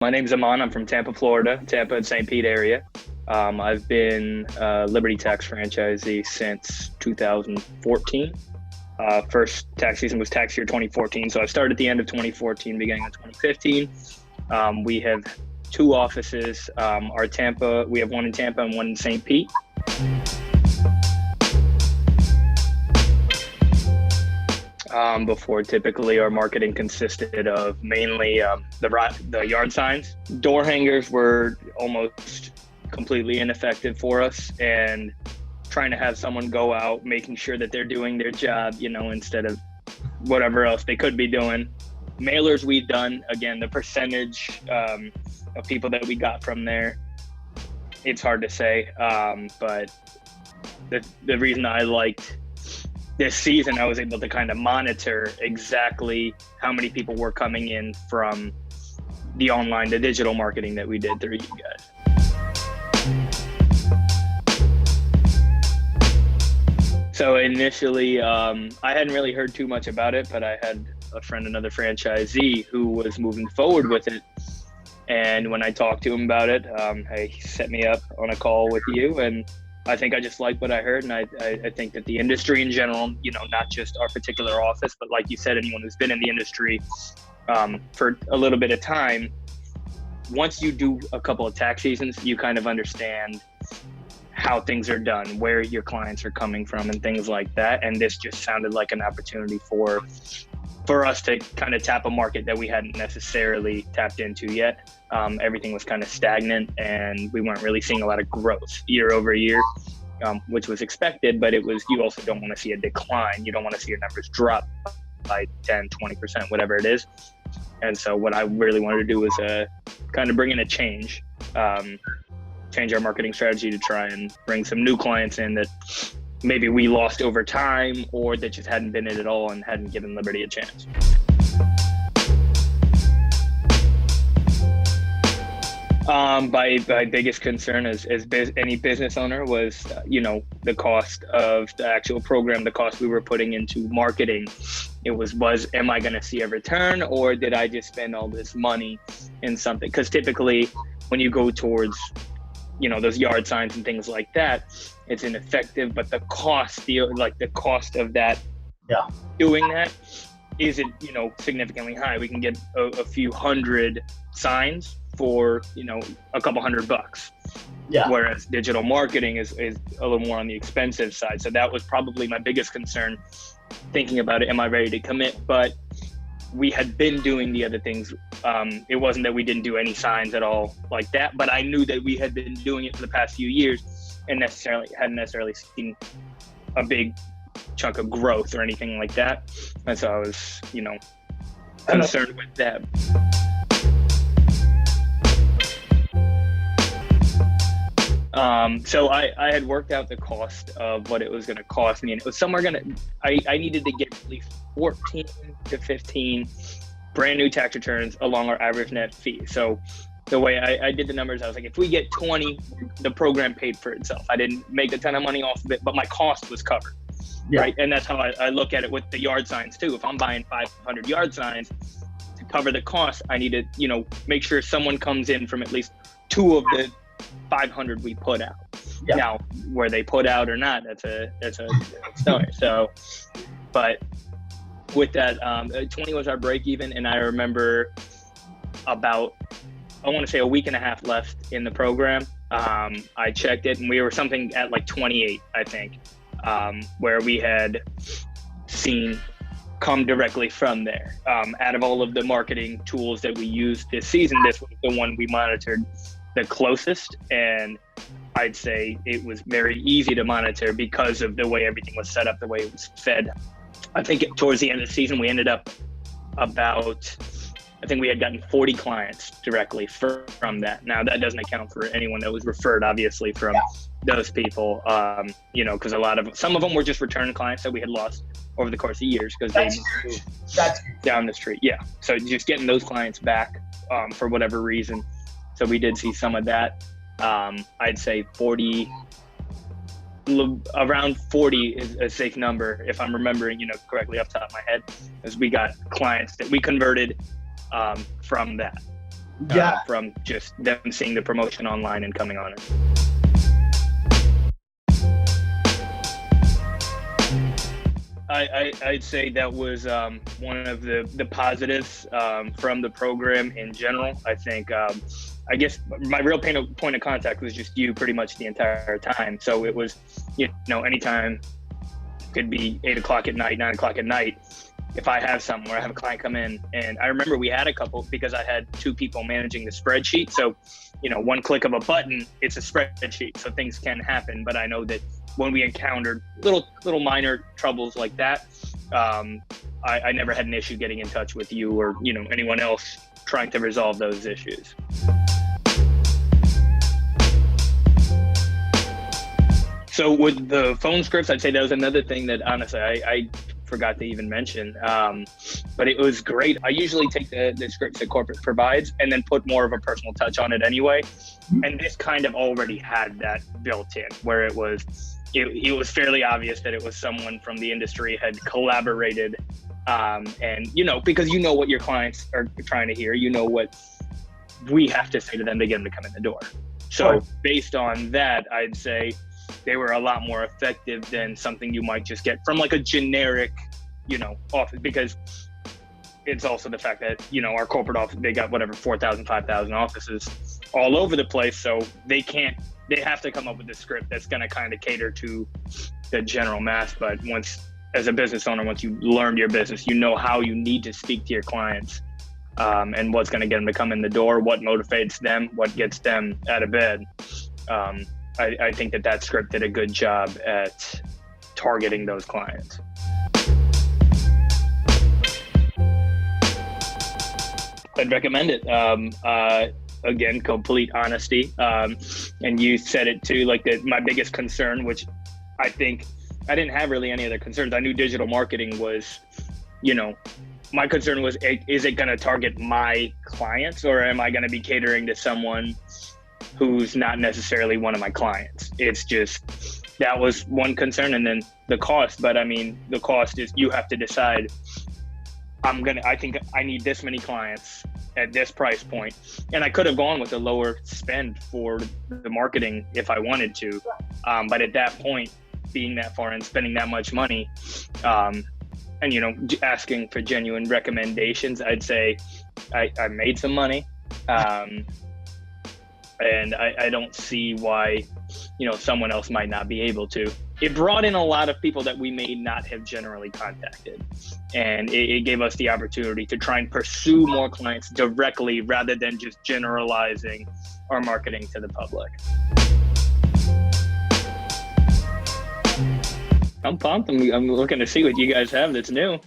My name's Amaan. I'm from Tampa, Florida, Tampa and St. Pete area. I've been a Liberty Tax franchisee since 2014. First tax season was tax year 2014. So I started at the end of 2014, beginning of 2015. We have two offices. We have one in Tampa and one in St. Pete. Before, typically our marketing consisted of mainly the yard signs. Door hangers were almost completely ineffective for us, and trying to have someone go out, making sure that they're doing their job, instead of whatever else they could be doing. Mailers we've done, again, the percentage of people that we got from there, it's hard to say, but the reason I liked this season, I was able to kind of monitor exactly how many people were coming in from the digital marketing that we did through you guys. So initially, I hadn't really heard too much about it, but I had a friend, another franchisee, who was moving forward with it. And when I talked to him about it, he set me up on a call with you, and I think I just liked what I heard, and I think that the industry in general, not just our particular office, but like you said, anyone who's been in the industry for a little bit of time, once you do a couple of tax seasons, you kind of understand how things are done, where your clients are coming from, and things like that. And this just sounded like an opportunity for us to kind of tap a market that we hadn't necessarily tapped into yet. Everything was kind of stagnant, and we weren't really seeing a lot of growth year over year, which was expected, but you also don't want to see a decline. You don't want to see your numbers drop by 10, 20%, whatever it is. And so what I really wanted to do was kind of bring in a change our marketing strategy to try and bring some new clients in that maybe we lost over time, or that just hadn't been in at all and hadn't given Liberty a chance. My biggest concern as any business owner was, the cost of the actual program, the cost we were putting into marketing. It was am I going to see a return, or did I just spend all this money in something? Because typically when you go towards, those yard signs and things like that, it's ineffective, but the cost of that, doing that isn't, significantly high. We can get a few hundred signs for, a couple $100. Yeah. Whereas digital marketing is a little more on the expensive side. So that was probably my biggest concern thinking about it. Am I ready to commit? But we had been doing the other things. It wasn't that we didn't do any signs at all like that, but I knew that we had been doing it for the past few years and hadn't necessarily seen a big chunk of growth or anything like that. And so I was, concerned with that. So I had worked out the cost of what it was going to cost me, and it was somewhere I needed to get at least 14 to 15 brand new tax returns along our average net fee. So the way I did the numbers, I was like, if we get 20, the program paid for itself. I didn't make a ton of money off of it, but my cost was covered. Yeah. Right. And that's how I look at it with the yard signs too. If I'm buying 500 yard signs to cover the cost, I need to, make sure someone comes in from at least two of the 500 we put out. Yeah. Now, where they put out or not, that's a story. So, but with that, 20 was our break even, and I remember about, I want to say a week and a half left in the program. I checked it, and we were something at like 28, I think, where we had seen come directly from there. Out of all of the marketing tools that we used this season, this was the one we monitored the closest, and I'd say it was very easy to monitor because of the way everything was set up, the way it was fed. I think towards the end of the season, we ended up I think we had gotten 40 clients directly from that. Now that doesn't account for anyone that was referred, obviously, from those people, because some of them were just return clients that we had lost over the course of years because they moved down the street. Yeah. So just getting those clients back for whatever reason. So we did see some of that. I'd say around 40 is a safe number, if I'm remembering, correctly off the top of my head, as we got clients that we converted from that. Yeah. from just them seeing the promotion online and coming on it. I'd say that was one of the positives from the program in general. I think, I guess my real point of contact was just you pretty much the entire time. So it was, anytime, could be 8 o'clock at night, 9 o'clock at night. If I have something where I have a client come in, and I remember we had a couple, because I had 2 people managing the spreadsheet. So, one click of a button, it's a spreadsheet. So things can happen. But I know that when we encountered little minor troubles like that, I never had an issue getting in touch with you or, anyone else trying to resolve those issues. So with the phone scripts, I'd say that was another thing that honestly I forgot to even mention, but it was great. I usually take the scripts that corporate provides and then put more of a personal touch on it anyway. And this kind of already had that built in, where it was fairly obvious that it was someone from the industry had collaborated, and because what your clients are trying to hear, what we have to say to them to get them to come in the door. So based on that, I'd say they were a lot more effective than something you might just get from like a generic, office, because it's also the fact that, our corporate office, they got 4,000, 5,000 offices all over the place. So they have to come up with a script that's going to kind of cater to the general mass. But as a business owner, once you learn your business, how you need to speak to your clients, and what's going to get them to come in the door, what motivates them, what gets them out of bed. I think that script did a good job at targeting those clients. I'd recommend it. Again, complete honesty. And you said it too, like my biggest concern, which I think I didn't have really any other concerns. I knew digital marketing was, my concern was, is it going to target my clients, or am I going to be catering to someone who's not necessarily one of my clients? It's just, that was one concern. And then the cost, but I mean, the cost is, you have to decide, I think I need this many clients at this price point. And I could have gone with a lower spend for the marketing if I wanted to. But at that point, being that far and spending that much money, and, asking for genuine recommendations, I'd say I made some money. And I don't see why, someone else might not be able to. It brought in a lot of people that we may not have generally contacted. And it gave us the opportunity to try and pursue more clients directly rather than just generalizing our marketing to the public. I'm pumped. I'm looking to see what you guys have that's new.